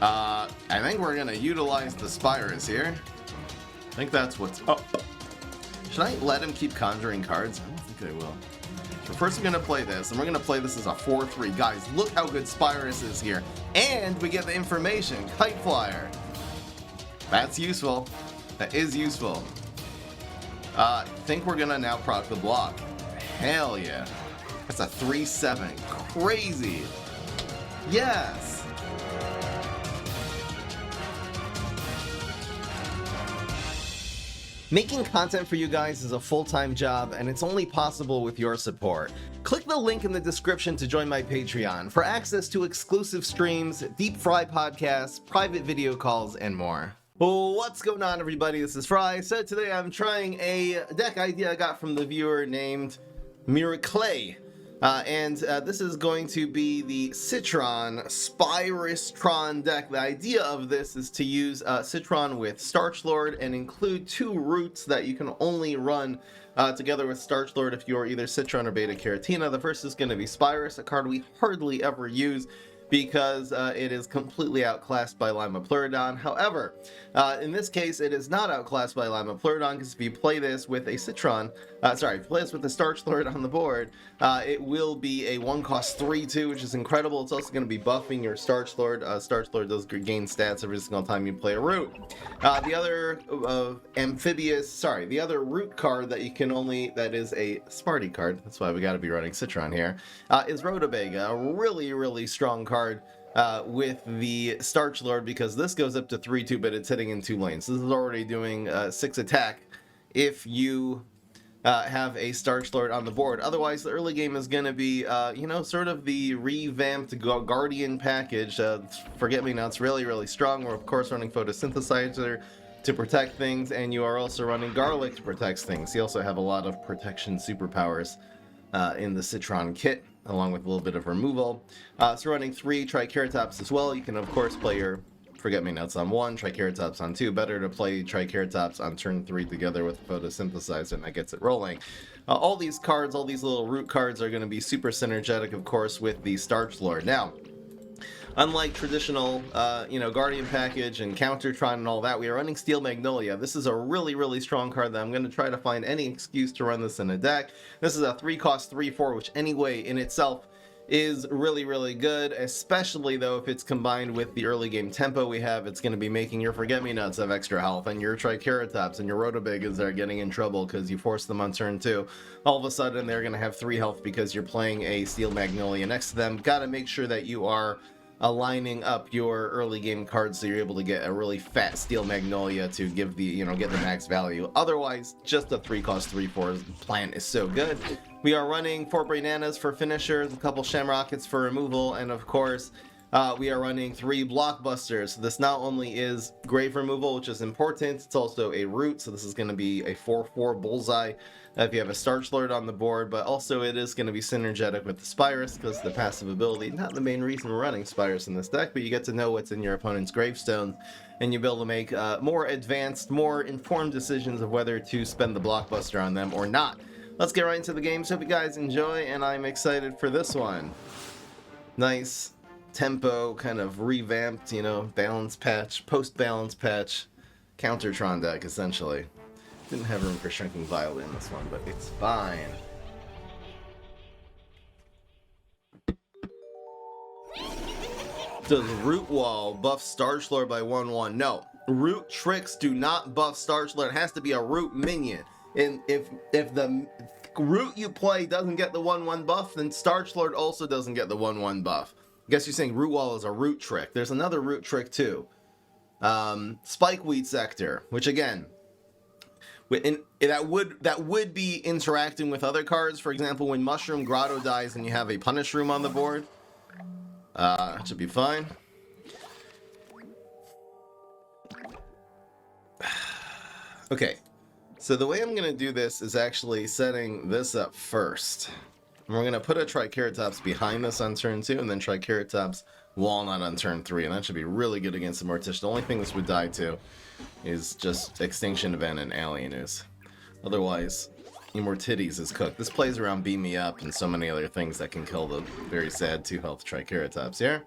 I think we're gonna utilize the Spyris here. I think that's what's... Oh. Should I let him keep conjuring cards? I don't think I will. So first I'm gonna play this, and we're gonna play this as a 4-3. Guys, look how good Spyris is here. And we get the information, Kite Flyer. That's useful. That is useful. I think we're gonna now proc the block. Hell yeah. That's a 3-7. Crazy. Yes. Making content for you guys is a full-time job, and it's only possible with your support. Click the link in the description to join my Patreon for access to exclusive streams, deep fry podcasts, private video calls, and more. What's going on, everybody? This is Fry. So today I'm trying a deck idea I got from the viewer named M.U.G. This is going to be the Citron SpyrisTron deck. The idea of this is to use Citron with Starchlord and include 2 roots that you can only run together with Starchlord if you're either Citron or Beta Carotina. The first is going to be Spyris, a card we hardly ever use because it is completely outclassed by Lima Pleurodon. However, in this case, it is not outclassed by Lima Pleurodon, because if you play this with a Citron, play this with a Starchlord on the board, it will be a 1-cost 3/2, which is incredible. It's also going to be buffing your Starchlord. Starchlord does gain stats every single time you play a root. The other the other root card that you can only, that is a Smarty card, that's why we got to be running Citron here, is Rhotabega, a really, really strong card with the Starchlord, because this goes up to 3/2, but it's hitting in 2 lanes. This is already doing 6 attack if you have a Starchlord on the board. Otherwise, the early game is going to be, sort of the revamped Guardian package. Forget-me-nots, really, really strong. We're, of course, running Photosynthesizer to protect things, and you are also running Garlic to protect things. You also have a lot of protection superpowers in the Citron kit, along with a little bit of removal. So running 3 Triceratops as well. You can, of course, play your Forget-me-nots on 1, Triceratops on 2. Better to play Triceratops on turn 3 together with Photosynthesizer, and that gets it rolling. All these cards, all these little root cards, are going to be super synergetic, of course, with the Starchlord. Now, unlike traditional, Guardian package and Countertron and all that, we are running Steel Magnolia. This is a really, really strong card that I'm going to try to find any excuse to run this in a deck. This is a 3-cost 3/4, which anyway in itself is really, really good, especially though if it's combined with the early game tempo we have. It's going to be making your Forget-me-nots have extra health, and your Triceratops and your Rhotabegas are getting in trouble because you force them on turn 2. All of a sudden they're going to have 3 health because you're playing a Steel Magnolia next to them. Got to make sure that you are aligning up your early game cards so you're able to get a really fat Steel Magnolia to give the, get the max value. Otherwise, just a 3-cost 3/4 plan is so good. We are running 4 Bananas for finishers, a couple Shamrockets for removal, and of course, we are running 3 Blockbusters. So this not only is grave removal, which is important, it's also a root, so this is going to be a 4/4 bullseye if you have a Starchlord on the board, but also it is going to be synergetic with the Spyris, because the passive ability, not the main reason we're running Spyris in this deck, but you get to know what's in your opponent's gravestones, and you'll be able to make more advanced, more informed decisions of whether to spend the Blockbuster on them or not. Let's get right into the game. So hope you guys enjoy, and I'm excited for this one. Nice tempo, kind of revamped, balance patch, post-balance patch, Countertron deck, essentially. Didn't have room for Shrinking Violet in this one, but it's fine. Does Root Wall buff Starchlord by 1/1? No. Root tricks do not buff Starchlord. It has to be a root minion. And if the root you play doesn't get the 1/1 buff, then Starchlord also doesn't get the 1/1 buff. I guess you're saying Root Wall is a root trick. There's another root trick too. Spikeweed Sector, which again, that would be interacting with other cards. For example, when Mushroom Grotto dies and you have a Punish Room on the board, it should be fine. Okay. So the way I'm going to do this is actually setting this up first. And we're going to put a Triceratops behind this on turn 2, and then Triceratops Walnut on turn 3, and that should be really good against the Morticia. The only thing this would die to is just Extinction Event and Alien Ooze. Otherwise, Immortities is cooked. This plays around Beam Me Up and so many other things that can kill the very sad 2-health Triceratops here.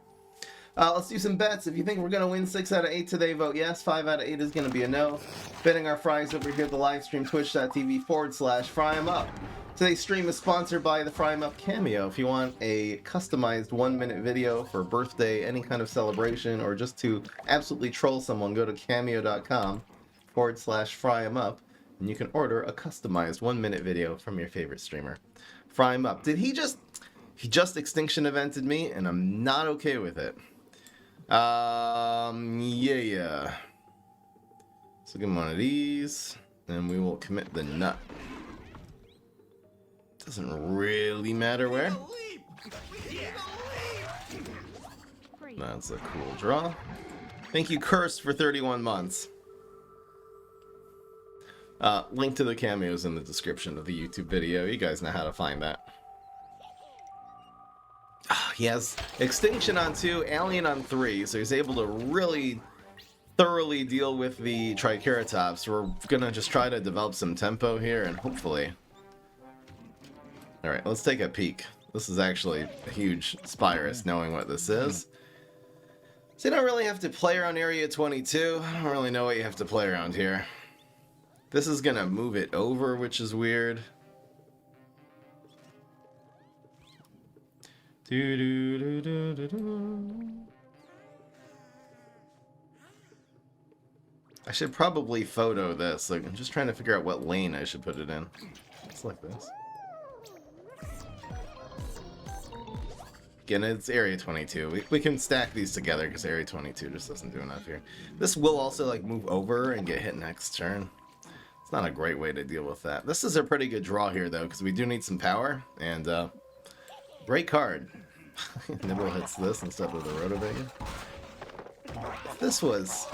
Let's do some bets. If you think we're going to win 6 out of 8 today, vote yes. 5 out of 8 is going to be a no. Betting our fries over here at the live stream, twitch.tv/FryEmUp. Today's stream is sponsored by the FryEmUp Cameo. If you want a customized 1-minute video for birthday, any kind of celebration, or just to absolutely troll someone, go to cameo.com/FryEmUp, and you can order a customized 1-minute video from your favorite streamer. FryEmUp. He just extinction evented me, and I'm not okay with it. Yeah. So give him one of these, and we will commit the nut. Doesn't really matter where. That's a cool draw. Thank you, Cursed, for 31 months. Link to the cameos in the description of the YouTube video. You guys know how to find that. He has Extinction on 2, Alien on 3, so he's able to really thoroughly deal with the Triceratops. We're gonna just try to develop some tempo here, and hopefully... Alright, let's take a peek. This is actually a huge Spyris, knowing what this is. So you don't really have to play around Area 22. I don't really know what you have to play around here. This is gonna move it over, which is weird. I should probably photo this. Like, I'm just trying to figure out what lane I should put it in. It's like this. Again, it's Area 22. We can stack these together because Area 22 just doesn't do enough here. This will also like move over and get hit next turn. It's not a great way to deal with that. This is a pretty good draw here though, because we do need some power, and great card. Nibble hits this instead of the Rotavega. If this was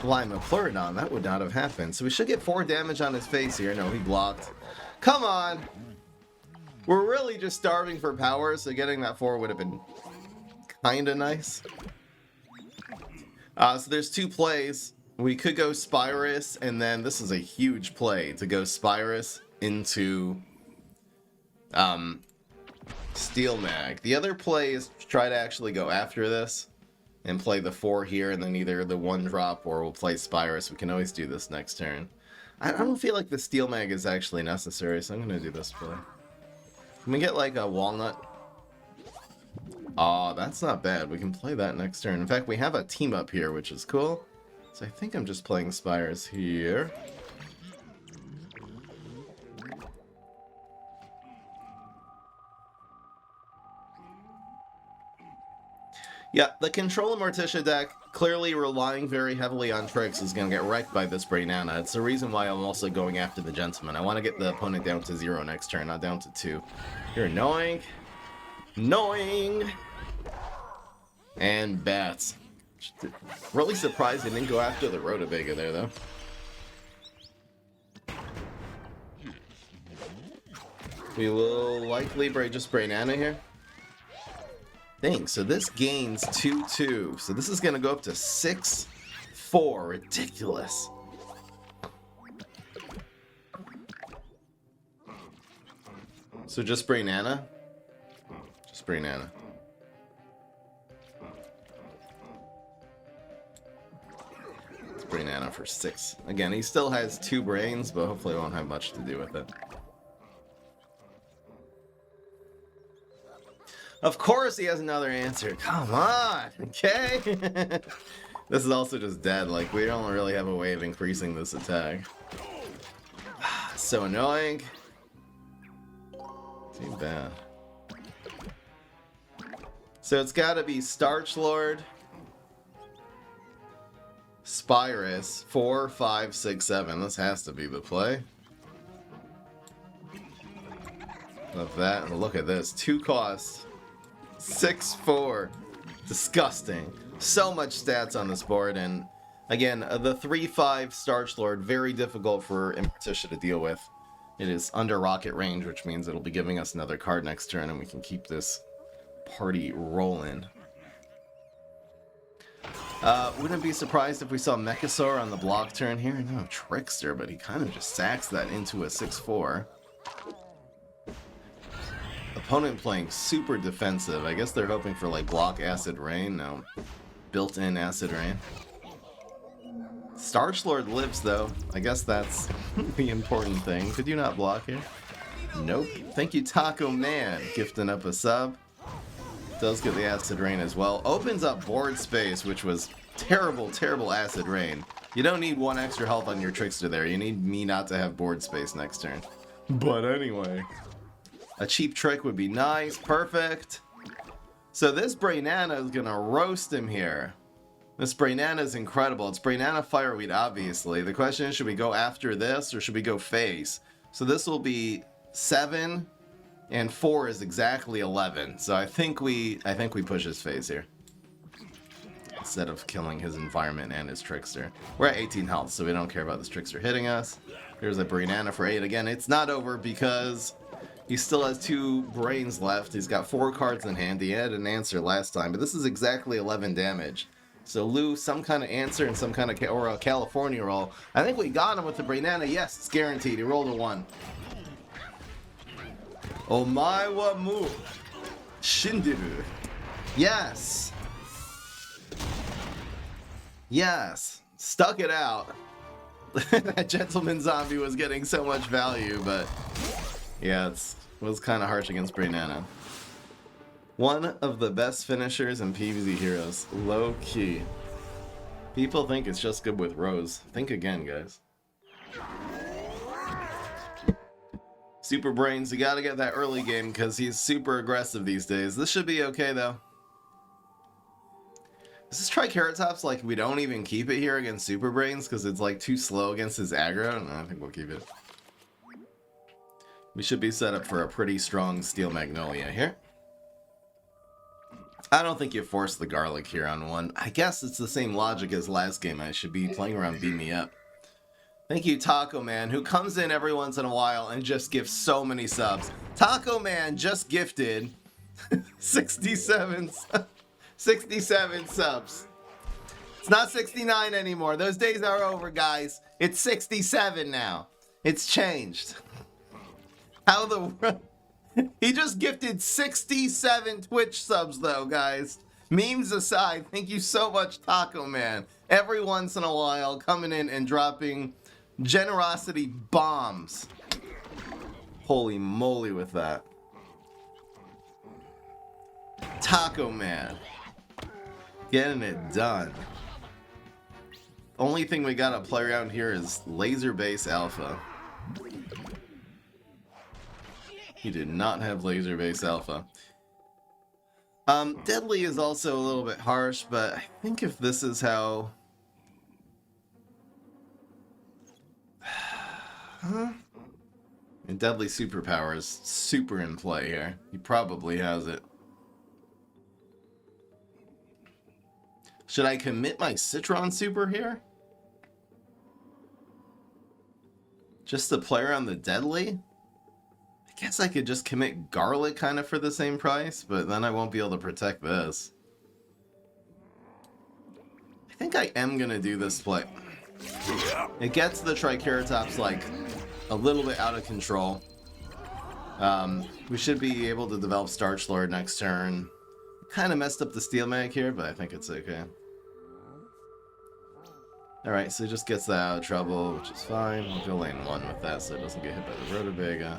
Lima Pleurodon, that would not have happened. So we should get 4 damage on his face here. No, he blocked. Come on! We're really just starving for power, so getting that 4 would have been kinda nice. So there's 2 plays. We could go Spyris, and then this is a huge play to go Spyris into Steel Mag. The other play is to try to actually go after this and play the 4 here, and then either the 1-drop or we'll play Spyris. We can always do this next turn. I don't feel like the Steel Mag is actually necessary, so I'm going to do this play. Can we get like a Walnut? Oh, that's not bad. We can play that next turn. In fact, we have a team up here, which is cool. So I think I'm just playing Spyris here. Yeah, the Control Morticia deck, clearly relying very heavily on tricks, is going to get wrecked by this Brainana. It's the reason why I'm also going after the Gentleman. I want to get the opponent down to 0 next turn, not down to 2. You're annoying. Annoying! And Bats. Really surprised they didn't go after the Rotavega there, though. We will likely just Brainana here. Dang, so this gains 2/2. So this is going to go up to 6/4. Ridiculous. So just Brainana? Just Brainana. Let's Brainana for 6. Again, he still has 2 brains, but hopefully it won't have much to do with it. Of course he has another answer. Come on, okay? This is also just dead. Like, we don't really have a way of increasing this attack. So annoying. Too bad. So it's got to be Starch Lord, Spyris, 4, 5, 6, 7. This has to be the play. Love that. And look at this. 2 costs. 6/4. Disgusting. So much stats on this board, and again, the 3/5 Starch Lord, very difficult for Morticia to deal with. It is under rocket range, which means it'll be giving us another card next turn, and we can keep this party rolling. Wouldn't be surprised if we saw Mechasaur on the block turn here. No, Trickster, but he kind of just sacks that into a 6/4. Opponent playing super defensive. I guess they're hoping for like block Acid Rain. No. built-in acid rain. Starchlord lives, though. I guess that's the important thing. Could you not block here? Nope. Thank you, Taco Man, gifting up a sub. Does get the acid rain as well. Opens up board space, which was terrible, terrible acid rain. You don't need 1 extra health on your trickster there. You need me not to have board space next turn. But anyway. A cheap trick would be nice. Perfect. So this Brainana is going to roast him here. This Brainana is incredible. It's Brainana Fireweed, obviously. The question is, should we go after this or should we go face? So this will be 7 and 4 is exactly 11. So I think we push his face here. Instead of killing his environment and his trickster. We're at 18 health, so we don't care about this trickster hitting us. Here's a Brainana for 8. Again, it's not over because he still has 2 brains left. He's got 4 cards in hand. He had an answer last time, but this is exactly 11 damage. So lose some kind of answer and some kind of or a California roll. I think we got him with the Brainana. Yes, it's guaranteed. He rolled a 1. Omae wa mu shindiru. Yes. Yes. Stuck it out. That gentleman zombie was getting so much value, but yeah, it was kind of harsh against Brainana. One of the best finishers in PvZ Heroes. Low key. People think it's just good with Rose. Think again, guys. Super Brains, you gotta get that early game because he's super aggressive these days. This should be okay, though. Is this Triceratops like we don't even keep it here against Super Brains because it's like too slow against his aggro? No, I think we'll keep it. We should be set up for a pretty strong Steel Magnolia here. I don't think you force the garlic here on 1. I guess it's the same logic as last game. I should be playing around Beam Me Up. Thank you, Taco Man, who comes in every once in a while and just gives so many subs. Taco Man just gifted 67 subs. It's not 69 anymore. Those days are over, guys. It's 67 now. It's changed. How the... He just gifted 67 Twitch subs, though, guys. Memes aside, thank you so much, Taco Man. Every once in a while, coming in and dropping generosity bombs. Holy moly with that. Taco Man. Getting it done. Only thing we gotta play around here is Laser Base Alpha. He did not have Laser Base Alpha. Deadly is also a little bit harsh, but I think if this is how... And Deadly Superpower is super in play here. He probably has it. Should I commit my Citron Super here? Just to play around the Deadly? I guess I could just commit Garlic kind of for the same price, but then I won't be able to protect this. I think I am going to do this play. It gets the Triceratops like a little bit out of control. We should be able to develop Starchlord next turn. Kind of messed up the Steel Mag here, but I think it's okay. Alright, so it just gets that out of trouble, which is fine. We'll go lane 1 with that so it doesn't get hit by the Rotobega.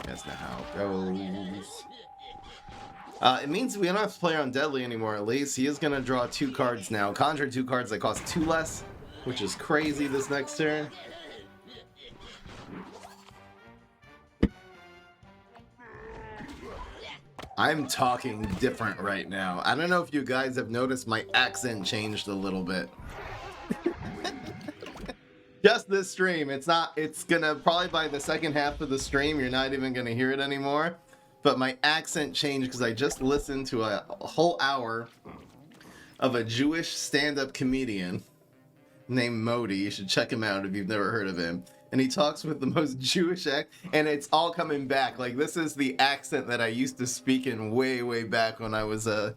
That's not how it goes. It means we don't have to play on Deadly anymore, at least. He is going to draw 2 cards now. Conjure 2 cards that cost 2 less, which is crazy this next turn. I'm talking different right now. I don't know if you guys have noticed my accent changed a little bit. Just this stream. It's gonna probably by the second half of the stream, you're not even gonna hear it anymore. But my accent changed because I just listened to a whole hour of a Jewish stand-up comedian named Modi. You should check him out if you've never heard of him. And he talks with the most Jewish accent, and it's all coming back. Like, this is the accent that I used to speak in way, way back when I was a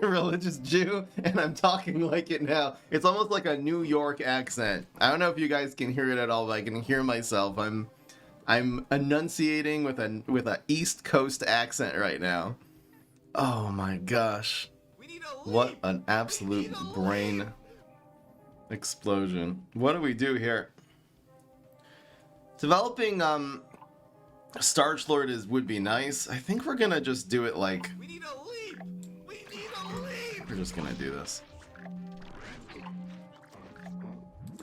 religious Jew, and I'm talking like it now. It's almost like a New York accent. I don't know if you guys can hear it at all, but I can hear myself. I'm enunciating with a East Coast accent right now. Oh my gosh. What an absolute brain explosion. What do we do here? Developing Starchlord would be nice. I think we're gonna just do it like... We need a leap! We need a leap! We're just gonna do this.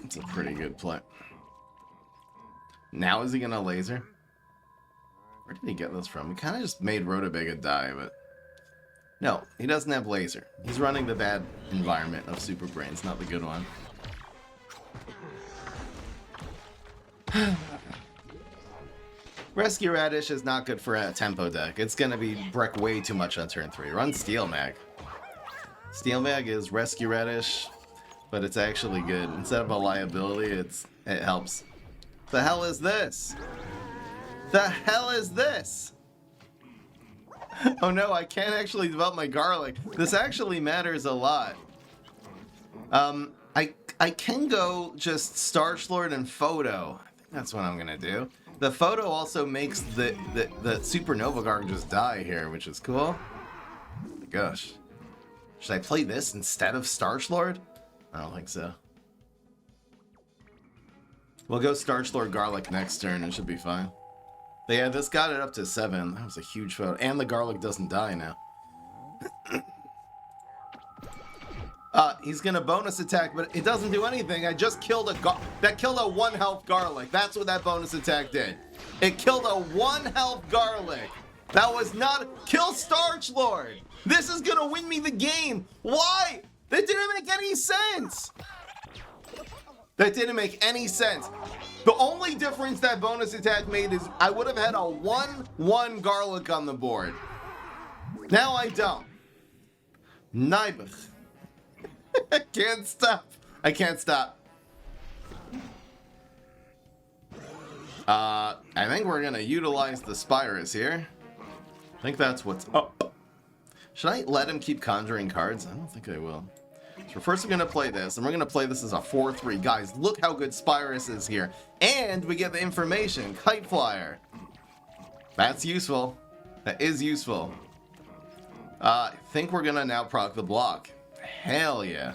It's a pretty good play. Now is he gonna laser? Where did he get this from? He kind of just made Rhotabega die, but... No, he doesn't have laser. He's running the bad environment of Super Brains, not the good one. Rescue Radish is not good for a tempo deck. It's gonna be break way too much on turn 3. Run Steel Mag. Steel Mag is Rescue Radish, but it's actually good. Instead of a liability, it helps. The hell is this? The hell is this? Oh no, I can't actually develop my garlic. This actually matters a lot. I can go just Starchlord and Photo. I think that's what I'm gonna do. The Photo also makes the Supernova Garg just die here, which is cool. Oh my gosh. Should I play this instead of Starchlord? I don't think so. We'll go Starchlord Garlic next turn, it should be fine. But yeah, this got it up to 7. That was a huge Photo. And the Garlic doesn't die now. He's gonna bonus attack, but it doesn't do anything. I just killed that killed a 1 health Garlic. That's what that bonus attack did. It killed a 1 health Garlic. That was not kill Starchlord. This is gonna win me the game. Why? That didn't make any sense. That didn't make any sense. The only difference that bonus attack made is I would have had a 1/1 Garlic on the board. Now I don't. Nibach. I can't stop. I can't stop. I think we're gonna utilize the Spyris here. I think that's what's up. Should I let him keep conjuring cards? I don't think I will. So first we're gonna play this, and we're gonna play this as a 4/3. Guys, look how good Spyris is here. And we get the information, Kite Flyer. That's useful. That is useful. I think we're gonna now proc the block. Hell yeah.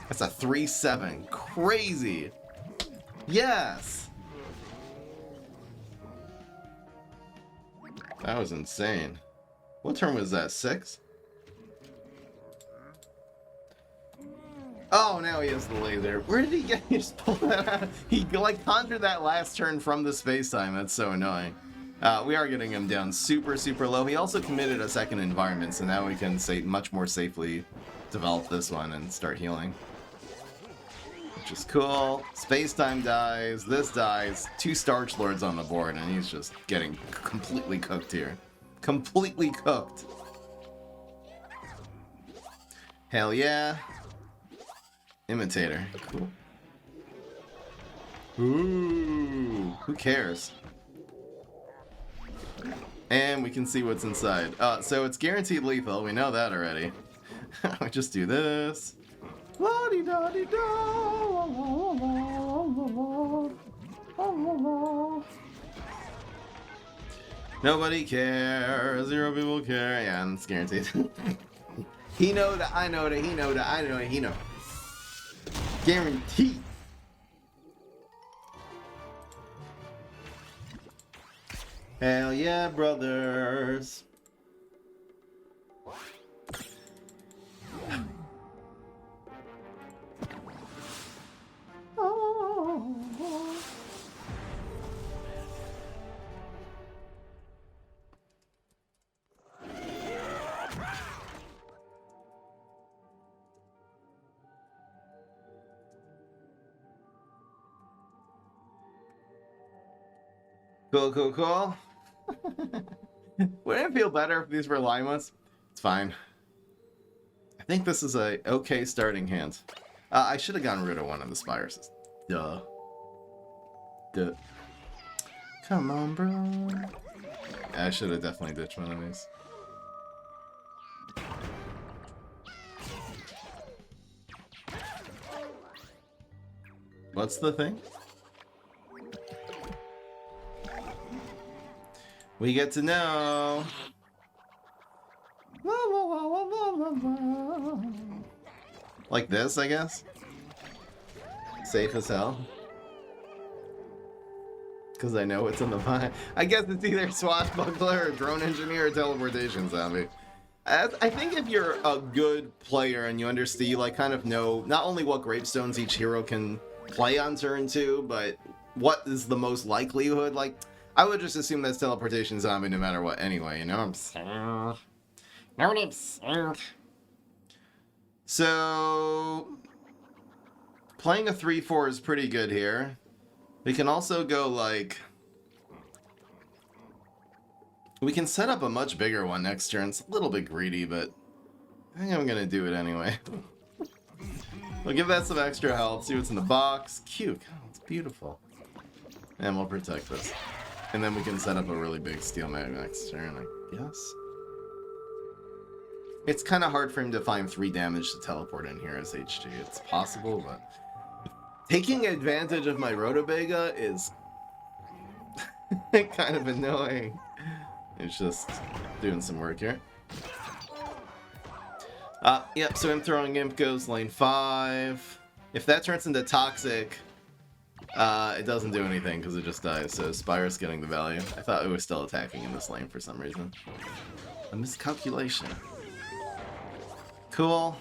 That's a 3/7. Crazy. Yes. That was insane. What turn was that? 6? Oh, now he has the laser. Where did he get? He just pulled that out. He like conjured that last turn from the space time. That's so annoying. We are getting him down super, super low. He also committed a second environment, so now we can much more safely develop this one and start healing. Which is cool. Space time dies. This dies. 2 Starchlords on the board, and he's just getting completely cooked here. Completely cooked. Hell yeah. Imitator. Cool. Ooh. Who cares? And we can see what's inside. So it's guaranteed lethal. We know that already. We just do this. Nobody cares. 0 people care. Yeah, and it's guaranteed. He know that. I know that. He know that. I know that. He know. Guaranteed. Hell yeah, brothers. Cool, cool, cool. Wouldn't it feel better if these were Limas? It's fine. I think this is a okay starting hand. I should have gotten rid of one of the Spyrises. Duh. Duh. Come on, bro. I should have definitely ditched one of these. What's the thing? We get to know. Like this, I guess? Safe as hell. Because I know it's in the vine. I guess it's either swashbuckler or drone engineer or teleportation zombie. I think if you're a good player and you understand, you like kind of know not only what gravestones each hero can play on turn 2, but what is the most likelihood. Like, I would just assume that's teleportation zombie no matter what anyway, you know what I'm saying? No names. So playing a 3-4 is pretty good here. We can also go like... We can set up a much bigger one next turn. It's a little bit greedy, but I think I'm gonna do it anyway. We'll give that some extra health, see what's in the box. Cute. Oh, it's beautiful. And we'll protect this. And then we can set up a really big steel mag next turn, I guess. It's kind of hard for him to find 3 damage to teleport in here as HG. It's possible, but... Taking advantage of my Rotobega is kind of annoying. It's just doing some work here. Yep, so him throwing Imp goes lane 5. If that turns into Toxic, it doesn't do anything because it just dies, so Spyris getting the value. I thought it was still attacking in this lane for some reason. A miscalculation. Cool.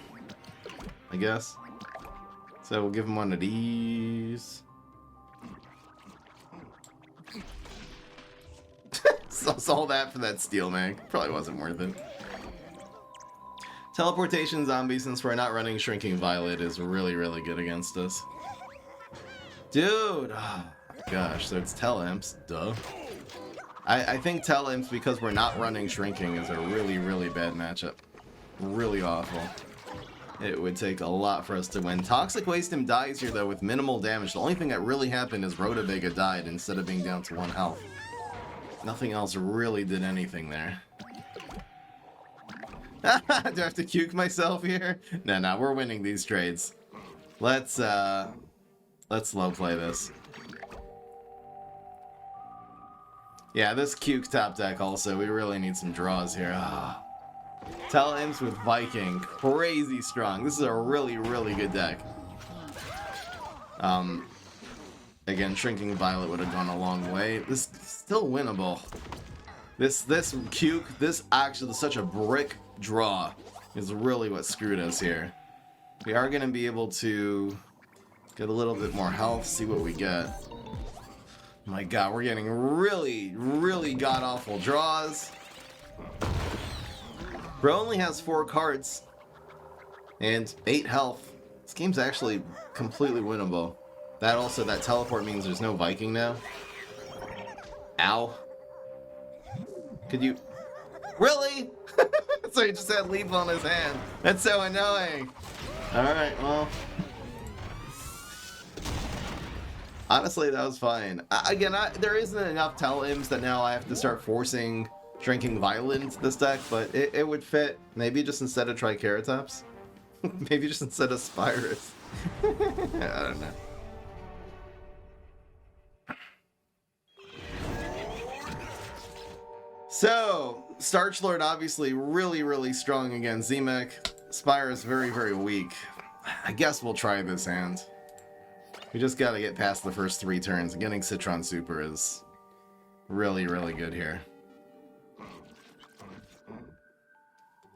I guess. So we'll give him one of these. So all that for that steel mag. Probably wasn't worth it. Teleportation zombie, since we're not running Shrinking Violet, is really, really good against us. Dude! Oh my gosh, so it's Telemps. Duh. I think Telemps, because we're not running Shrinking, is a really, really bad matchup. Really awful. It would take a lot for us to win. Toxic Wasteum dies here, though, with minimal damage. The only thing that really happened is Rotobega died instead of being down to 1 health. Nothing else really did anything there. Do I have to cuke myself here? No, we're winning these trades. Let's slow play this. Yeah, this cuke top deck also. We really need some draws here. Telemps with Viking. Crazy strong. This is a really, really good deck. Again, Shrinking Violet would have gone a long way. This is still winnable. This cuke, this actually such a brick draw is really what screwed us here. We are going to be able to get a little bit more health, see what we get. My god, we're getting really, really god-awful draws. Bro only has 4 cards and 8 health. This game's actually completely winnable. That teleport means there's no Viking now. Ow. Could you... Really? So he just had leaf on his hand. That's so annoying. Alright, well... Honestly, that was fine. Again, there isn't enough Telemps that now I have to start forcing Shrinking Violet into this deck, but it would fit. Maybe just instead of Triceratops? Maybe just instead of Spyris. I don't know. So, Starchlord obviously really, really strong against Zemek. Spyris very, very weak. I guess we'll try this hand. We just gotta get past the first 3 turns. Getting Citron Super is really, really good here.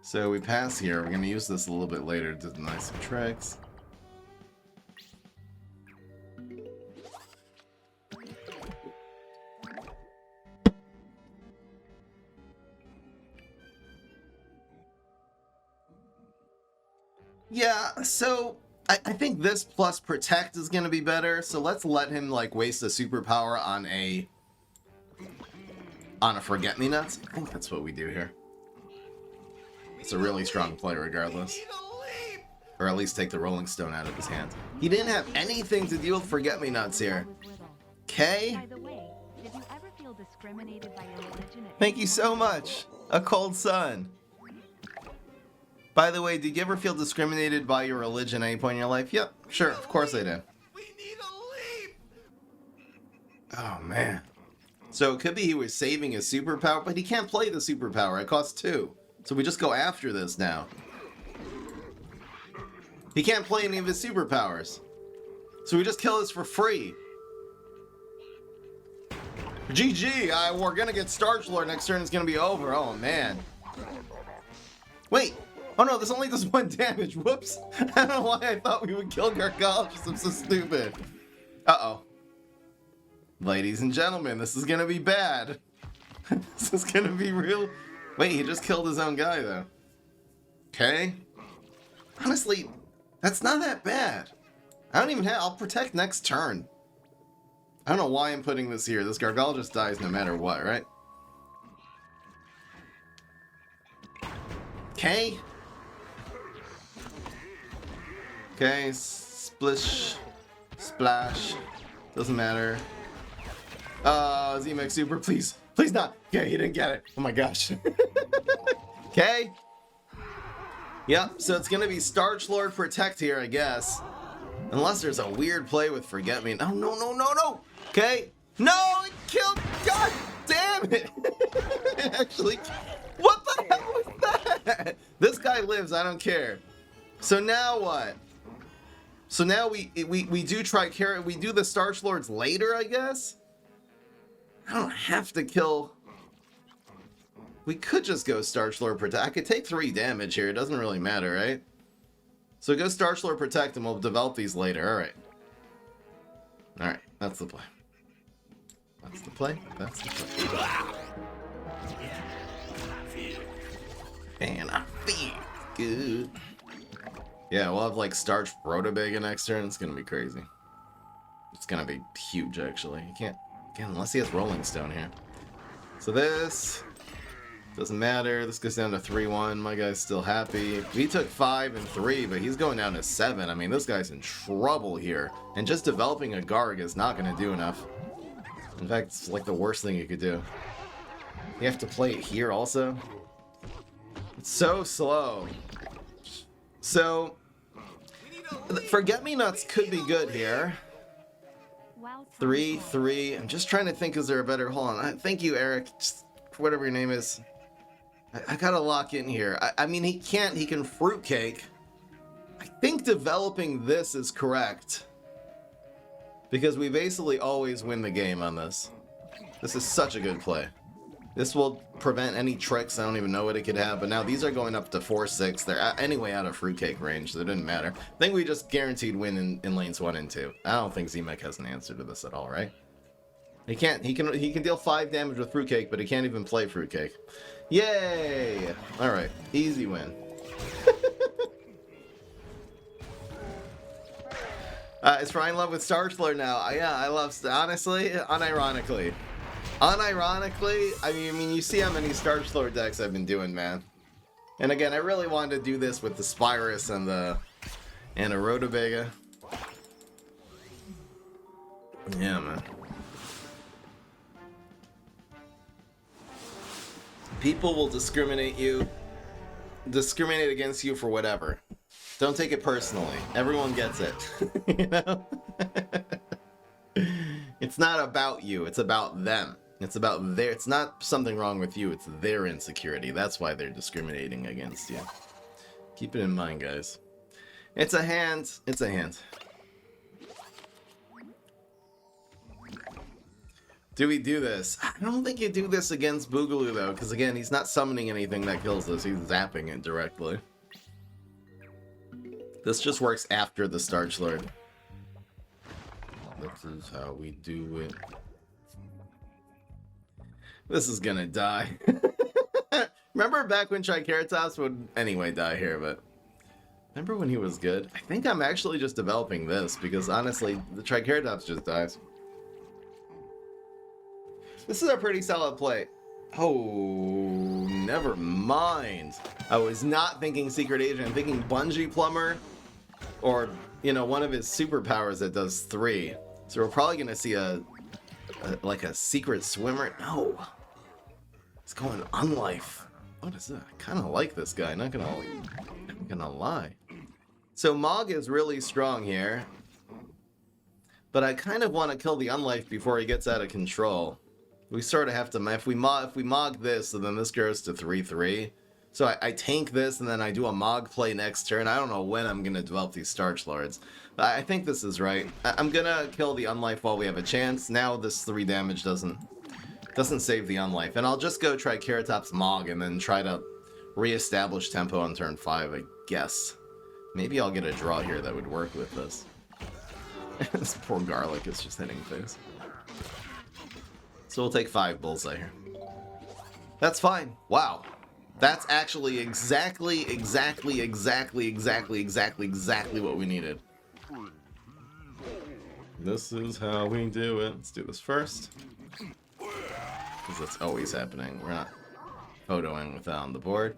So we pass here. We're gonna use this a little bit later to deny some tricks. Yeah, so I think this plus Protect is going to be better, so let's let him, like, waste a superpower on a Forget-Me-Nuts. I think that's what we do here. It's a really strong play regardless. Or at least take the Rolling Stone out of his hand. He didn't have anything to deal with Forget-Me-Nuts here. Okay? Thank you so much. A cold sun. By the way, did you ever feel discriminated by your religion at any point in your life? Yep, sure, of course I did. We need a leap. Oh, man. So it could be he was saving his superpower, but he can't play the superpower. It costs 2. So we just go after this now. He can't play any of his superpowers. So we just kill this for free. GG, we're gonna get Starch Lord next turn, it's gonna be over. Oh man. Wait. Oh no, this only does 1 damage. Whoops. I don't know why I thought we would kill Gargalus. I'm so stupid. Uh-oh. Ladies and gentlemen, this is gonna be bad. This is gonna be real. Wait, he just killed his own guy though. Okay. Honestly, that's not that bad. I don't even have... I'll protect next turn. I don't know why I'm putting this here. This Gargal just dies no matter what, right? Okay. Okay, splish, splash. Doesn't matter. Z-Mech Super, please. Please not. Okay, he didn't get it. Oh my gosh. Okay. Yep, so it's gonna be Starch Lord Protect here, I guess. Unless there's a weird play with Forget Me. Oh, no, no, no, no! Okay. No, it killed. God damn it! It actually. What the hell was that? This guy lives, I don't care. So now what? So now we do Tricarrot. We do the Starch Lords later, I guess? I don't have to kill. We could just go Starch Lord Protect. I could take 3 damage here. It doesn't really matter, right? So go Starch Lord Protect and we'll develop these later. Alright. Alright, that's the play. That's the play. That's the play. And I feel good. Yeah, we'll have like Starch Rotobega next turn. It's gonna be crazy. It's gonna be huge, actually. You can't, again, unless he has Rolling Stone here. So this doesn't matter. This goes down to 3-1. My guy's still happy. We took 5 and 3, but he's going down to 7. I mean, this guy's in trouble here. And just developing a Garg is not gonna do enough. In fact, it's like the worst thing you could do. You have to play it here also. It's so slow. So, Forget-Me-Nots could be good here. 3-3. I'm just trying to think, is there a better... Hold on. Thank you, Eric. Just, whatever your name is. I gotta lock in here. I mean, he can Fruitcake. I think developing this is correct. Because we basically always win the game on this. This is such a good play. This will prevent any tricks. I don't even know what it could have. But now these are going up to 4-6. They're anyway out of Fruitcake range, so it didn't matter. I think we just guaranteed win in lanes 1 and 2. I don't think Z-Mech has an answer to this at all, right? He can't. He can deal 5 damage with Fruitcake, but he can't even play Fruitcake. Yay! All right, easy win. Is Ryan in love with Starch Lord now? Yeah, I love. Honestly, unironically, I mean, you see how many Starch Lord decks I've been doing, man. And again, I really wanted to do this with the Spyris and a Rotobega. Yeah, man. People will discriminate against you for whatever. Don't take it personally. Everyone gets it. You know? It's not about you, it's about them. It's about it's not something wrong with you, it's their insecurity. That's why they're discriminating against you. Keep it in mind, guys. It's a hand. It's a hand. Do we do this? I don't think you do this against Boogaloo, though, because, again, he's not summoning anything that kills us. He's zapping it directly. This just works after the Starch Lord. This is how we do it. This is gonna die. Remember back when Triceratops would anyway die here, but... Remember when he was good? I think I'm actually just developing this, because honestly, the Triceratops just dies. This is a pretty solid play. Oh, never mind. I was not thinking Secret Agent. I'm thinking Bungee Plumber, or, you know, one of his superpowers that does 3. So we're probably gonna see like a Secret Swimmer. No, it's going Unlife. What is that? I kind of like this guy. Not gonna lie. So M.U.G is really strong here, but I kind of want to kill the Unlife before he gets out of control. We sort of have to, if we M.U.G this, so then this goes to 3-3. So I tank this, and then I do a M.U.G play next turn. I don't know when I'm going to develop these Starch Lords. But I think this is right. I'm going to kill the Unlife while we have a chance. Now this 3 damage doesn't save the Unlife. And I'll just go Triceratops M.U.G and then try to reestablish tempo on turn 5, I guess. Maybe I'll get a draw here that would work with this. This poor Garlic is just hitting things. So we'll take 5 Bullseye here. That's fine. Wow. That's actually exactly what we needed. This is how we do it. Let's do this first. Because that's always happening. We're not photoing without on the board.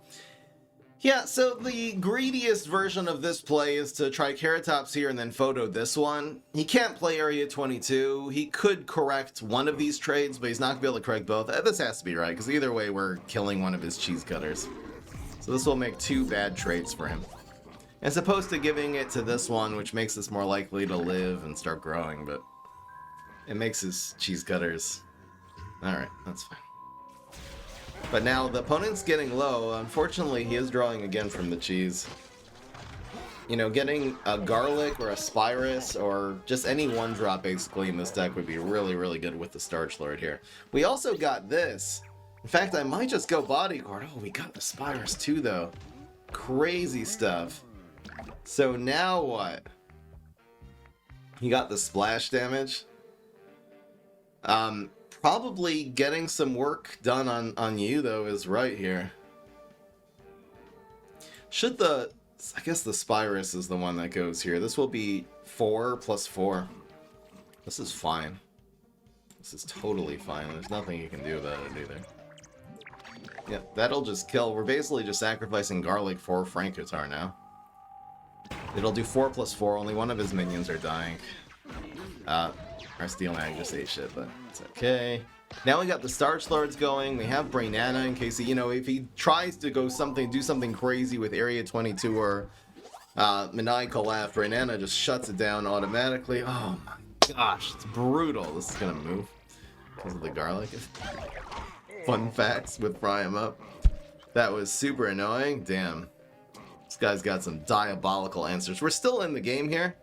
Yeah, so the greediest version of this play is to Triceratops here and then photo this one. He can't play Area 22. He could correct one of these trades, but he's not going to be able to correct both. This has to be right, because either way we're killing one of his cheese cutters. So this will make 2 bad trades for him. As opposed to giving it to this one, which makes us more likely to live and start growing, but it makes his cheese cutters... Alright, that's fine. But now the opponent's getting low. Unfortunately, he is drawing again from the cheese. You know, getting a Garlic or a Spyris or just any 1-drop basically in this deck would be really, really good with the Starch Lord here. We also got this. In fact, I might just go Bodyguard. Oh, we got the Spyris too, though. Crazy stuff. So now what? He got the splash damage. Probably getting some work done on you, though, is right here. Should the... I guess the Spyris is the one that goes here. This will be 4 plus 4. This is fine. This is totally fine. There's nothing you can do about it either. Yeah, that'll just kill. We're basically just sacrificing Garlic for Frankotar now. It'll do 4 plus 4. Only one of his minions are dying. Our Steel Mag just ate shit, but it's okay. Now we got the Starch Lords going. We have Brainana in case he, you know, if he tries to go do something crazy with Area 22 or Maniacal Laugh, Brainana just shuts it down automatically. Oh my gosh, it's brutal. This is gonna move because of the Garlic. Fun facts with Fry him up. That was super annoying. Damn. This guy's got some diabolical answers. We're still in the game here.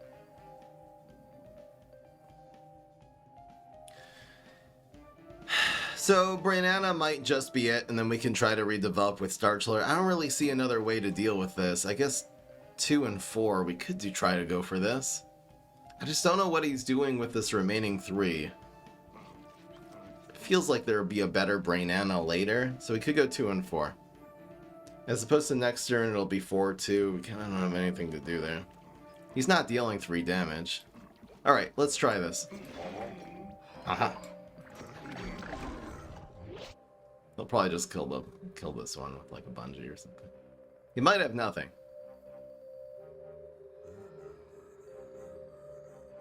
So Brainana might just be it, and then we can try to redevelop with Starch Lord. I don't really see another way to deal with this. I guess 2 and 4, we could try to go for this. I just don't know what he's doing with this remaining 3. It feels like there would be a better Brainana later, so we could go 2 and 4. As opposed to next turn, it'll be 4-2. We kind of don't have anything to do there. He's not dealing 3 damage. Alright, let's try this. Aha. They'll probably just kill this one with like a bungee or something. He might have nothing.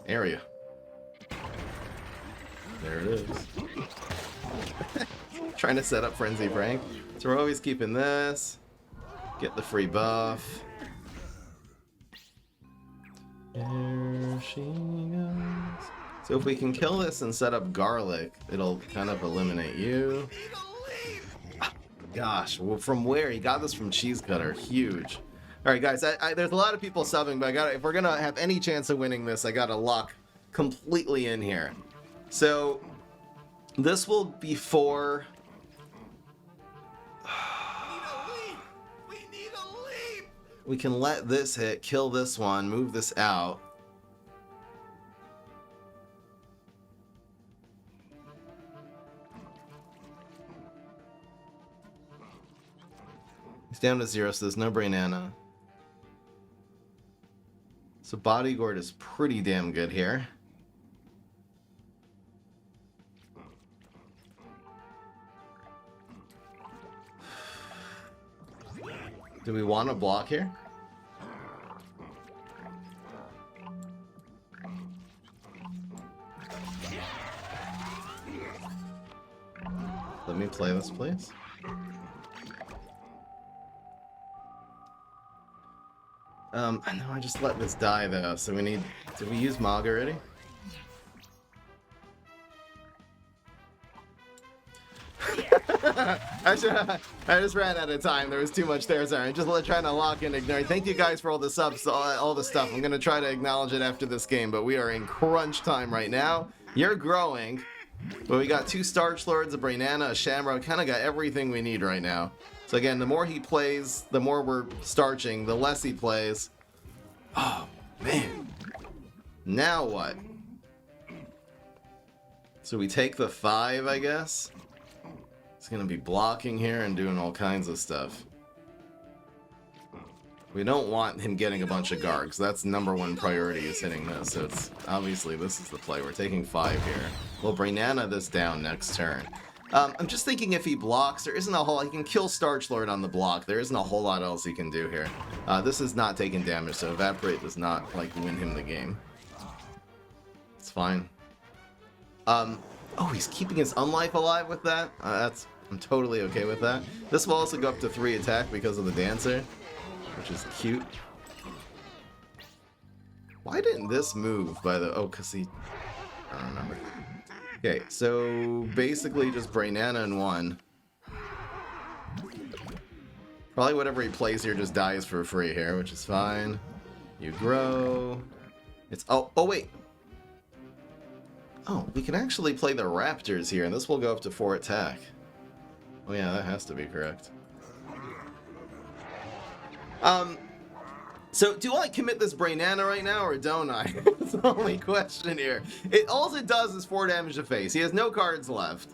Area. There it is. Trying to set up Frenzy Prank. So we're always keeping this. Get the free buff. There she goes. So if we can kill this and set up Garlic, it'll kind of eliminate you. Gosh, well, from where? He got this from Cheese Cutter. Huge. Alright, guys, there's a lot of people subbing, but if we're gonna have any chance of winning this, I gotta lock completely in here. So, this will be for... We need a leap! We can let this hit, kill this one, move this out. He's down to 0, so there's no Brainana. So Bodyguard is pretty damn good here. Do we want to block here? Let me play this, please. I know I just let this die though, so we need... Did we use M.U.G already? I just ran out of time. There was too much there. Sorry. Just trying to lock in ignore. Thank you guys for all the subs, all the stuff. I'm going to try to acknowledge it after this game, but we are in crunch time right now. You're growing, but we got 2 Starch Lords, a Brainana, a Shamrock. Kind of got everything we need right now. So again, the more he plays, the more we're starching. The less he plays. Oh, man. Now what? So we take the 5, I guess. He's going to be blocking here and doing all kinds of stuff. We don't want him getting a bunch of Gargs. That's #1 priority is hitting this. So it's obviously this is the play. We're taking 5 here. We'll Brainana this down next turn. I'm just thinking if he blocks, there isn't a whole... He can kill Starch Lord on the block. There isn't a whole lot else he can do here. This is not taking damage, so Evaporate does not, like, win him the game. It's fine. Oh, he's keeping his Unlife alive with that? I'm totally okay with that. This will also go up to 3 attack because of the Dancer, which is cute. Why didn't this move, by the... Oh, because he... I don't remember. Okay, so basically just Brainana in 1. Probably whatever he plays here just dies for free here, which is fine. You grow. It's... Oh, wait. Oh, we can actually play the Raptors here, and this will go up to 4 attack. Oh yeah, that has to be correct. So do I commit this Brainana right now, or don't I? That's the only question here. All it does is 4 damage to face. He has no cards left.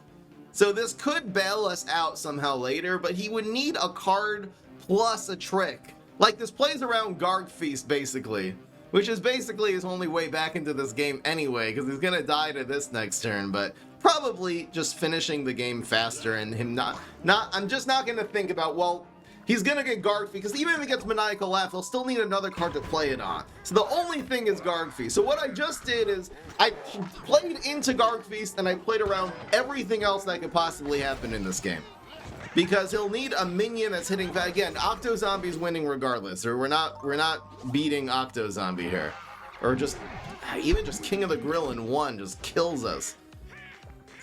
So this could bail us out somehow later, but he would need a card plus a trick. Like, this plays around Garg Feast, basically. Which is basically his only way back into this game anyway, because he's going to die to this next turn, but probably just finishing the game faster and him I'm just not going to think about, well, he's going to get Garg Feast, because even if he gets Maniacal Laugh, he'll still need another card to play it on. So the only thing is Garg Feast. So what I just did is, I played into Garg Feast, and I played around everything else that could possibly happen in this game. Because he'll need a minion that's hitting back. Again, Octo Zombie's winning regardless, or we're not beating Octo Zombie here. Or just, even just King of the Grill in 1 just kills us.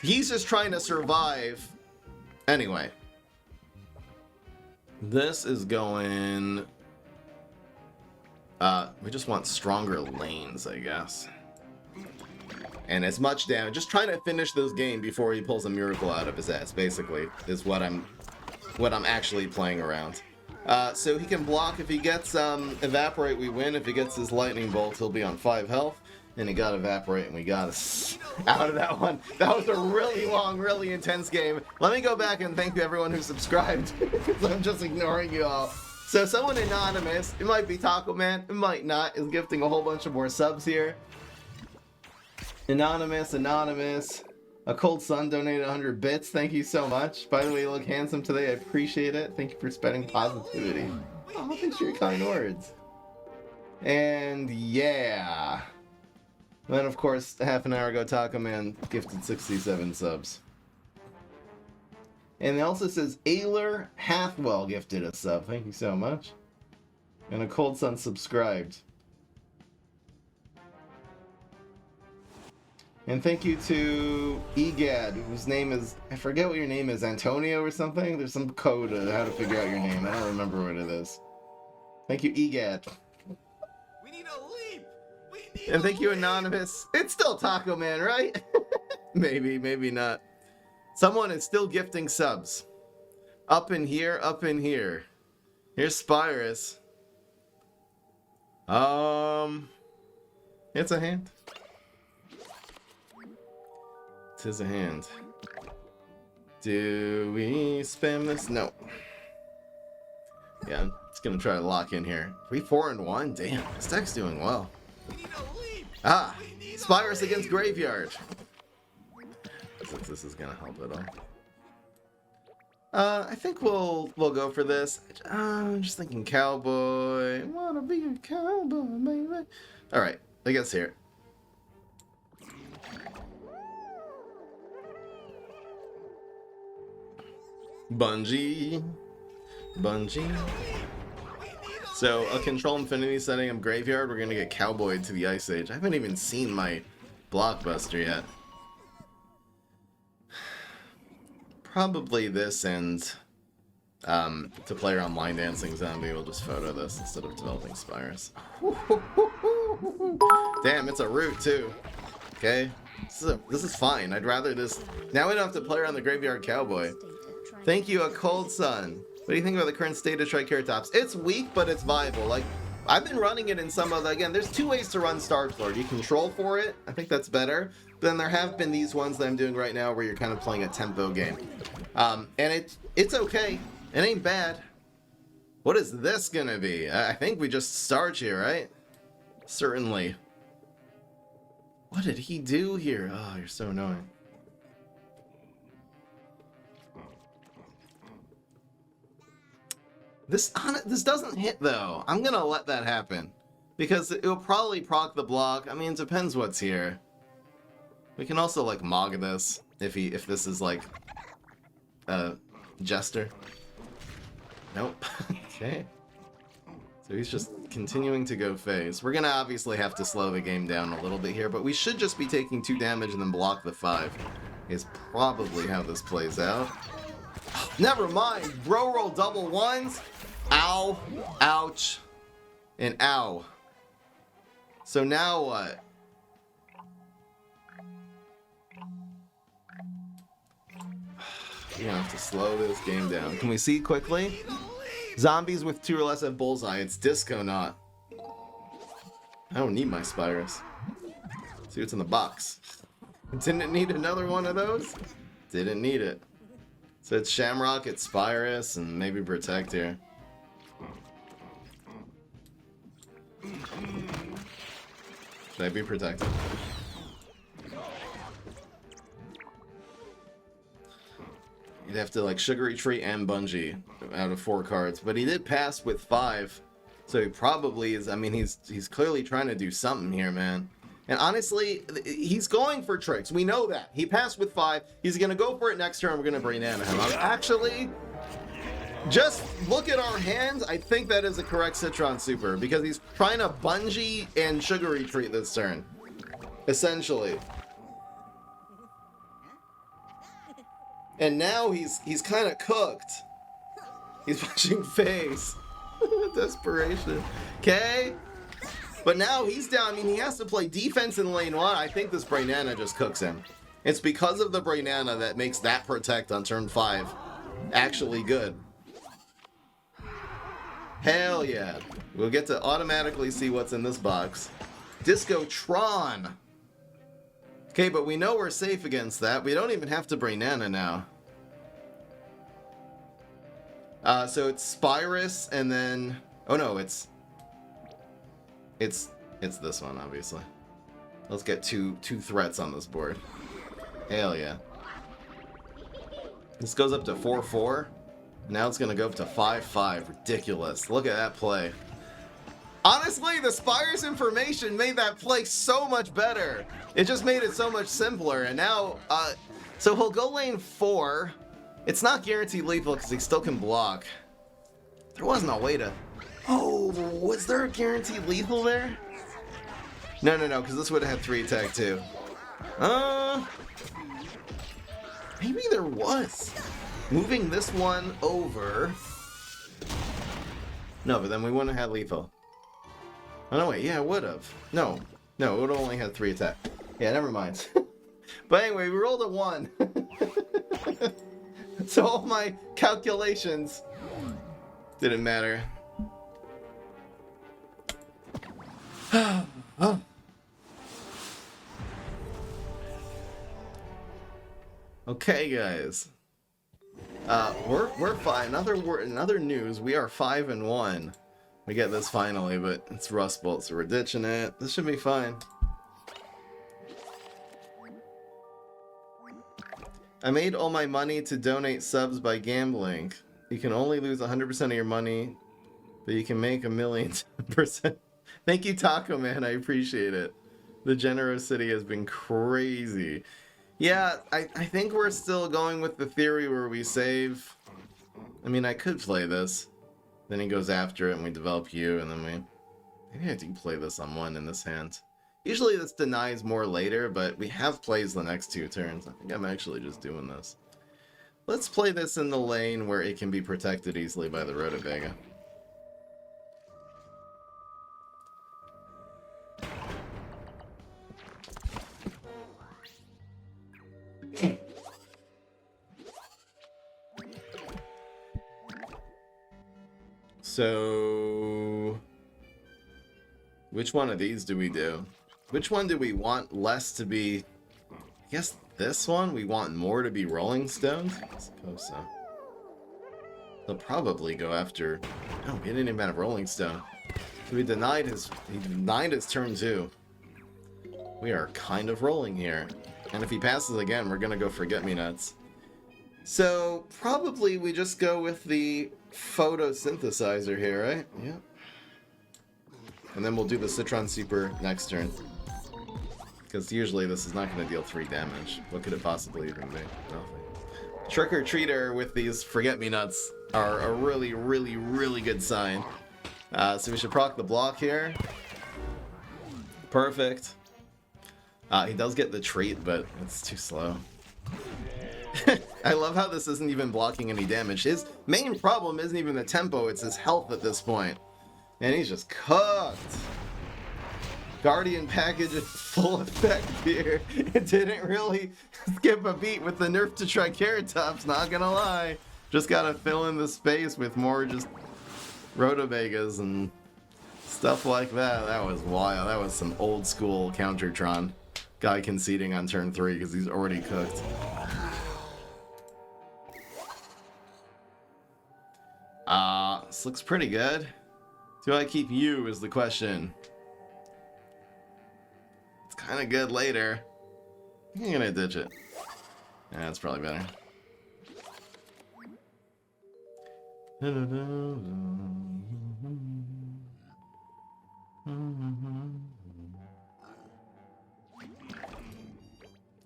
He's just trying to survive. Anyway. This is going... we just want stronger lanes, I guess. And as much damage, just trying to finish this game before he pulls a miracle out of his ass, basically, is what I'm actually playing around. So he can block. If he gets Evaporate, we win. If he gets his Lightning Bolt, he'll be on 5 health. And he got Evaporate, and we got us out of that one. That was a really long, really intense game. Let me go back and thank everyone who subscribed, because I'm just ignoring you all. So someone anonymous, it might be Taco Man, it might not, is gifting a whole bunch of more subs here. Anonymous. A Cold Sun donated 100 bits. Thank you so much. By the way, you look handsome today. I appreciate it. Thank you for spreading positivity. Oh, thanks for your kind words. And yeah. And then, of course, half an hour ago, Taco Man gifted 67 subs. And it also says Ayler Hathwell gifted a sub. Thank you so much. And a Cold Sun subscribed. And thank you to EGAD, whose name is, I forget what your name is, Antonio or something? There's some code of how to figure out your name. I don't remember what it is. Thank you, EGAD. We need a leap. We need And thank you, leap. Anonymous. It's still Taco Man, right? Maybe, maybe not. Someone is still gifting subs. Up in here, up in here. Here's Spyris. It's a hand. Tis a hand. Do we spam this? No. Yeah, I'm just gonna try to lock in here. 3-4-1? Damn, this deck's doing well. We need a leap. Ah! We need a Spyris leap. against Graveyard. Since this is gonna help at all. I think we'll go for this. I'm just thinking cowboy. I wanna be a cowboy, baby. Alright, I guess here. Bungie. So, a control infinity setting of Graveyard, we're gonna get cowboyed to the Ice Age. I haven't even seen my blockbuster yet. probably this and to play around line dancing zombie, we'll just photo this instead of developing Spyris. Damn, it's a root too. Okay, this is fine. I'd rather this. Now we don't have to play around the graveyard cowboy. Thank you, a cold sun. What do you think about the current state of Triceratops? It's weak, but it's viable. Like, I've been running it in some of the, again, there's two ways to run Starlord. You control for it. I think that's better. But then there have been these ones that I'm doing right now where you're kind of playing a tempo game. And it's okay. It ain't bad. What is this gonna be? I think we just start here, right? Certainly. What did he do here? Oh, you're so annoying. This doesn't hit though. I'm gonna let that happen because it will probably proc the block. I mean, it depends what's here. We can also like Mog this if this is like a Jester. Nope. Okay. So he's just continuing to go phase. We're gonna obviously have to slow the game down a little bit here, but we should just be taking 2 damage and then block the 5. Is probably how this plays out. Never mind. Bro roll double ones. Ow. Ouch. And ow. So now what? We're gonna have to slow this game down. Can we see quickly? Zombies with 2 or less have bullseye. It's disco not. I don't need my Spyris. See what's in the box. Didn't need another one of those? Didn't need it. So it's Shamrock, it's Spyris, and maybe Protect here. Should I be protected? You'd have to like Sugary Tree and Bungee out of 4 cards, but he did pass with 5, so he probably is. I mean, he's clearly trying to do something here, man. And honestly, he's going for tricks. We know that. He passed with 5. He's gonna go for it next turn. We're gonna brain him. Actually, just look at our hands. I think that is a correct Citron Super because he's trying to Bungee and Sugary Treat this turn, essentially. And now he's kind of cooked. He's punching face. Desperation. Okay. But now he's down. I mean, he has to play defense in lane 1. I think this Brainana just cooks him. It's because of the Brainana that makes that Protect on turn 5 actually good. Hell yeah. We'll get to automatically see what's in this box. Disco-tron. Okay, but we know we're safe against that. We don't even have to Brainana now. So it's Spyris and then... Oh no, it's this one, obviously. Let's get two threats on this board. Hell yeah. This goes up to 4-4. Now it's gonna go up to 5-5. Ridiculous. Look at that play. Honestly, the Spyris information made that play so much better. It just made it so much simpler. And now, so he'll go lane 4. It's not guaranteed lethal because he still can block. There wasn't a way to... Oh, was there a guaranteed lethal there? No, because this would have had 3 attack too. Maybe there was. Moving this one over... No, but then we wouldn't have had lethal. Oh, no, wait, yeah, it would have. No, it would have only had 3 attack. Yeah, never mind. But anyway, we rolled a 1. So all my calculations didn't matter. Oh. Okay, guys. We're fine. Another news. We are 5-1. We get this finally, but it's Rust Bolt, so we're ditching it. This should be fine. I made all my money to donate subs by gambling. You can only lose 100% of your money, but you can make 1,000,000%. Thank you, Taco Man. I appreciate it. The generosity has been crazy. Yeah, I think we're still going with the theory where we save. I mean, I could play this. Then he goes after it and we develop you, and then we... Maybe I do play this on 1 in this hand. Usually this denies more later, but we have plays the next 2 turns. I think I'm actually just doing this. Let's play this in the lane where it can be protected easily by the Rotavega. So, which one of these do we do? Which one do we want less to be? I guess this one? We want more to be Rolling Stones? I suppose so. They'll probably go after... Oh, he didn't even have Rolling Stone. So he denied his turn 2. We are kind of rolling here. And if he passes again, we're gonna go Forget-Me-Nuts. So, probably we just go with the photosynthesizer here, right? Yeah. And then we'll do the Citron Super next turn. Because usually this is not going to deal 3 damage. What could it possibly even be? Nothing. Trick or Treater with these Forget-Me-Nuts are a really, really, really good sign. So we should proc the block here. Perfect. He does get the treat, but it's too slow. I love how this isn't even blocking any damage. His main problem isn't even the tempo, it's his health at this point. And he's just cooked. Guardian package in full effect here. It didn't really skip a beat with the nerf to Triceratops, not gonna lie. Just gotta fill in the space with more just Rotovegas and stuff like that. That was wild. That was some old school Countertron. Guy conceding on turn 3 because he's already cooked. This looks pretty good. Do I keep you is the question. It's kind of good later. I think I'm gonna ditch it. Yeah, that's probably better.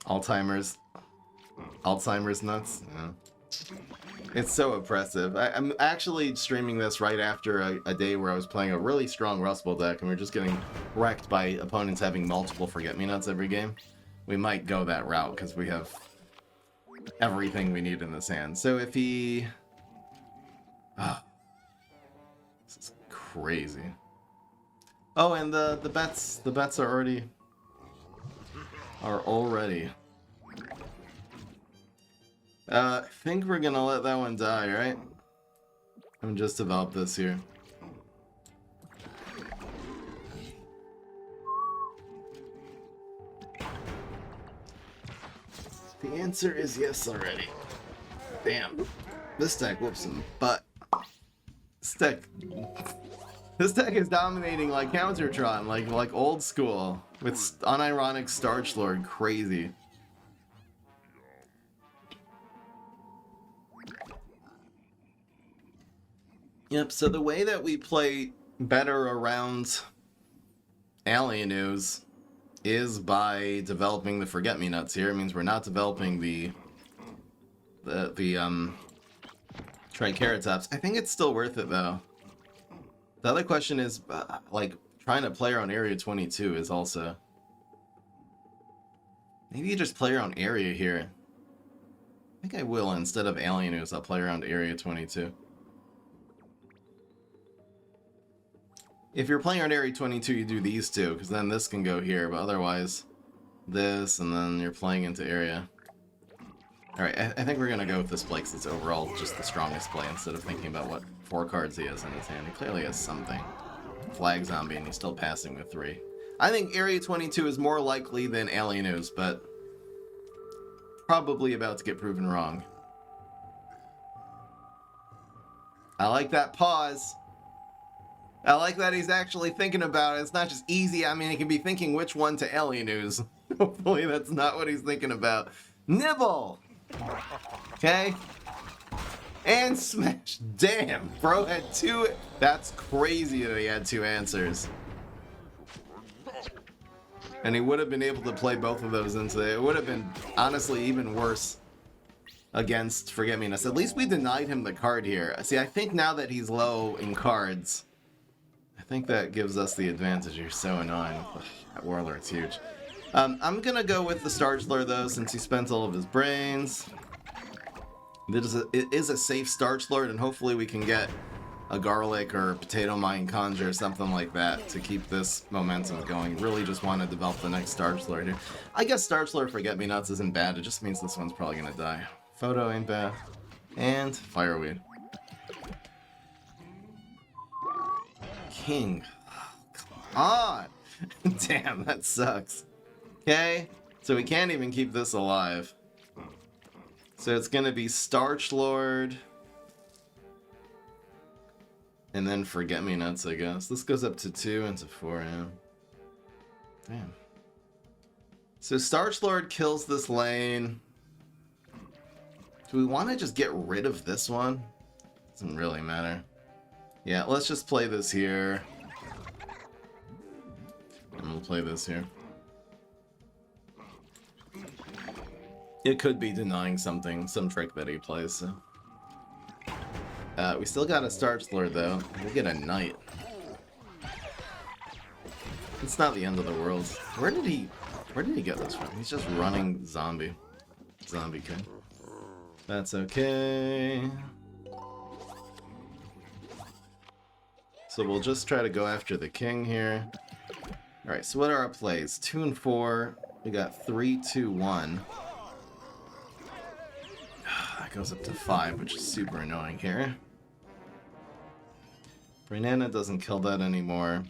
Alzheimer's nuts. Yeah. It's so oppressive. I'm actually streaming this right after a day where I was playing a really strong Rust Bowl deck and we're just getting wrecked by opponents having multiple Forget-Me-Nuts every game. We might go that route because we have everything we need in this hand. So if he... this is crazy. Oh, and the bets are already... I think we're gonna let that one die, right? I'm just developed this here. The answer is yes already. Damn. This deck whoops some butt. This deck is dominating like Countertron, like old school. With unironic Starch Lord, crazy. Yep, so the way that we play better around Alien News is by developing the Forget-Me-Nuts here. It means we're not developing the Triceratops. I think it's still worth it, though. The other question is, like, trying to play around Area 22 is also... Maybe you just play around Area here. I think I will, instead of Alien News, I'll play around Area 22. If you're playing on Area 22, you do these two, because then this can go here, but otherwise, this, and then you're playing into Area. Alright, I think we're going to go with this play, because it's overall just the strongest play, instead of thinking about what 4 cards he has in his hand. He clearly has something. Flag Zombie, and he's still passing with 3. I think Area 22 is more likely than Alien News, but probably about to get proven wrong. I like that pause. I like that he's actually thinking about it. It's not just easy. I mean, he can be thinking which one to Alien News. Hopefully that's not what he's thinking about. Nibble! Okay? And smash. Damn, bro had 2. That's crazy that he had 2 answers. And he would have been able to play both of those into it. It would have been, honestly, even worse against Forget-Me-Nuts. At least we denied him the card here. See, I think now that he's low in cards... I think that gives us the advantage. You're so annoying. Ugh, that Warlord's huge. I'm gonna go with the Starchler though, since he spent all of his brains. It is a safe Starch Lord, and hopefully we can get a garlic or potato mine conjure or something like that to keep this momentum going. Really just want to develop the next Starch Lord here. I guess Starch Lord Forget-Me-Nots isn't bad, it just means this one's probably gonna die. Photo ain't bad. And Fireweed. King. Come on! Damn, that sucks. Okay, so we can't even keep this alive. So it's gonna be Starch Lord. And then Forget-Me-Nots, I guess. This goes up to 2 and to 4, yeah. Damn. So Starch Lord kills this lane. Do we want to just get rid of this one? Doesn't really matter. Yeah, let's just play this here. And we'll play this here. It could be denying something, some trick that he plays, so. We still got a Starch Lord, though. We'll get a Knight. It's not the end of the world. Where did he get this from? He's just running zombie. Zombie king. That's okay. So we'll just try to go after the king here. Alright, so what are our plays? 2 and 4. We got 3, 2, 1. That goes up to 5, which is super annoying here. Banana doesn't kill that anymore.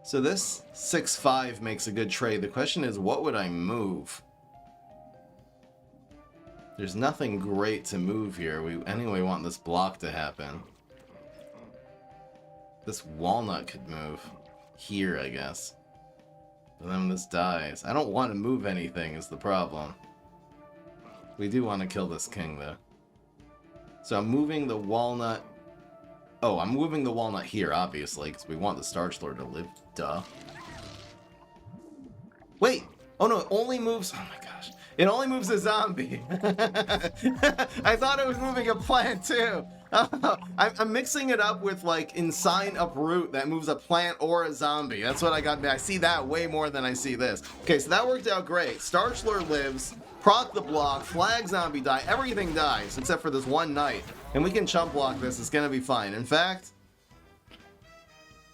So this 6-5 makes a good trade. The question is, what would I move? There's nothing great to move here. We anyway want this block to happen. This walnut could move here, I guess. But then this dies. I don't want to move anything is the problem. We do want to kill this king, though. So I'm moving the walnut. Oh, I'm moving the walnut here, obviously, because we want the Starch Lord to live. Duh. Wait! Oh no, it only moves... Oh my gosh. It only moves a zombie. I thought it was moving a plant, too. I'm mixing it up with, like, Inside Uproot that moves a plant or a zombie. That's what I got. I see that way more than I see this. Okay, so that worked out great. Starch Lord lives, proc the block, flag zombie die, everything dies except for this one Knight. And we can chump block this, it's gonna be fine. In fact,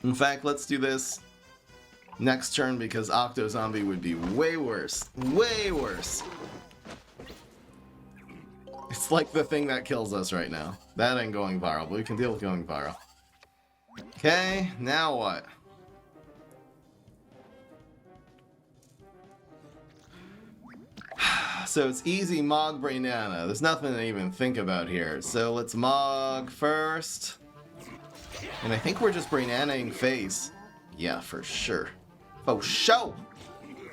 let's do this next turn because Octo Zombie would be way worse. Way worse. It's like the thing that kills us right now. That ain't going viral, but we can deal with going viral. Okay, now what? So it's easy M.U.G Brainana. There's nothing to even think about here. So let's M.U.G first. And I think we're just Brainanaing face. Yeah, for sure. Oh, show!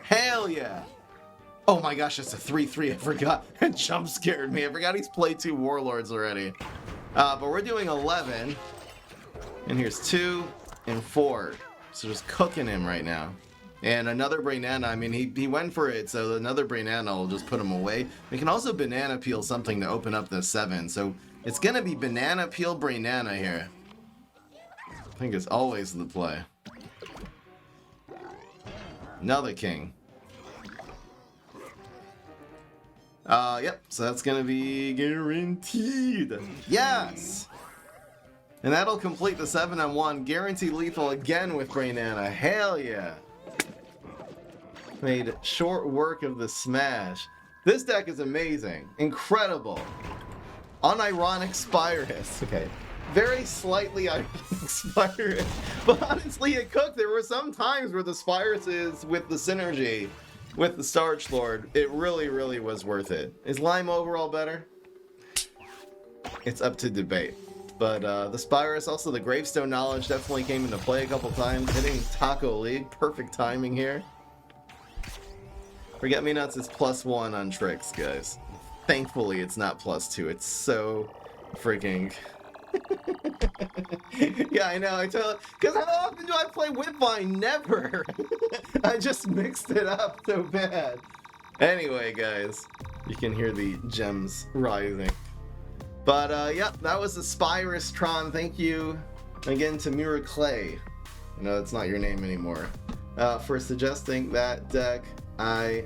Hell yeah! Oh my gosh, it's a 3-3, I forgot. It jump scared me. I forgot he's played 2 Warlords already. But we're doing 11. And here's 2 and 4. So just cooking him right now. And another Brainana, I mean, he went for it, so another Brainana will just put him away. We can also Banana Peel something to open up the 7. So it's gonna be Banana Peel Brainana here. I think it's always the play. Another king. Yep, so that's gonna be guaranteed. Yes! And that'll complete the 7-on-1. Guaranteed lethal again with Brainana. Hell yeah! Made short work of the smash. This deck is amazing. Incredible. Unironic Spyris. Okay. Very slightly ironic Spyris. But honestly, it cooked. There were some times where the Spyris is with the synergy with the Starch Lord. It really, really was worth it. Is Lime overall better? It's up to debate. But the Spyris, also the Gravestone Knowledge definitely came into play a couple times. Hitting Taco League. Perfect timing here. Forget-Me-Nots is +1 on tricks, guys. Thankfully, it's not +2. It's so freaking... Yeah, I know. I tell because how often do I play Whipvine? Never. I just mixed it up so bad. Anyway, guys, you can hear the gems rising. But yep, that was the SpyrisTron. Thank you again to Mira Clay. I know it's not your name anymore. for suggesting that deck. I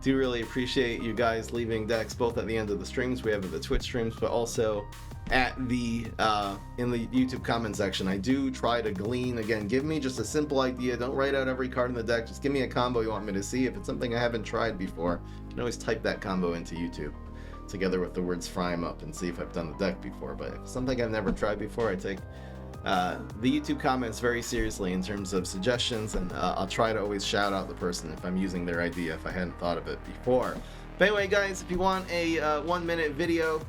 do really appreciate you guys leaving decks both at the end of the streams we have at the Twitch streams, but also at the in the YouTube comment section. I do try to glean, again, give me just a simple idea. Don't write out every card in the deck. Just give me a combo you want me to see. If it's something I haven't tried before, you can always type that combo into YouTube together with the words fry 'em up and see if I've done the deck before. But if it's something I've never tried before, I take the YouTube comments very seriously in terms of suggestions, and I'll try to always shout out the person if I'm using their idea if I hadn't thought of it before. But anyway, guys, if you want a 1-minute video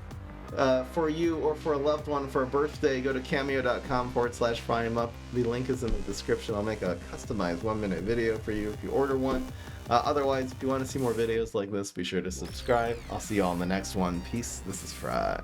for you or for a loved one for a birthday, go to cameo.com/fry'emup. The link is in the description. I'll make a customized 1-minute video for you if you order one. Otherwise, if you want to see more videos like this, be sure to subscribe. I'll see you all in the next one. Peace. This is Fry.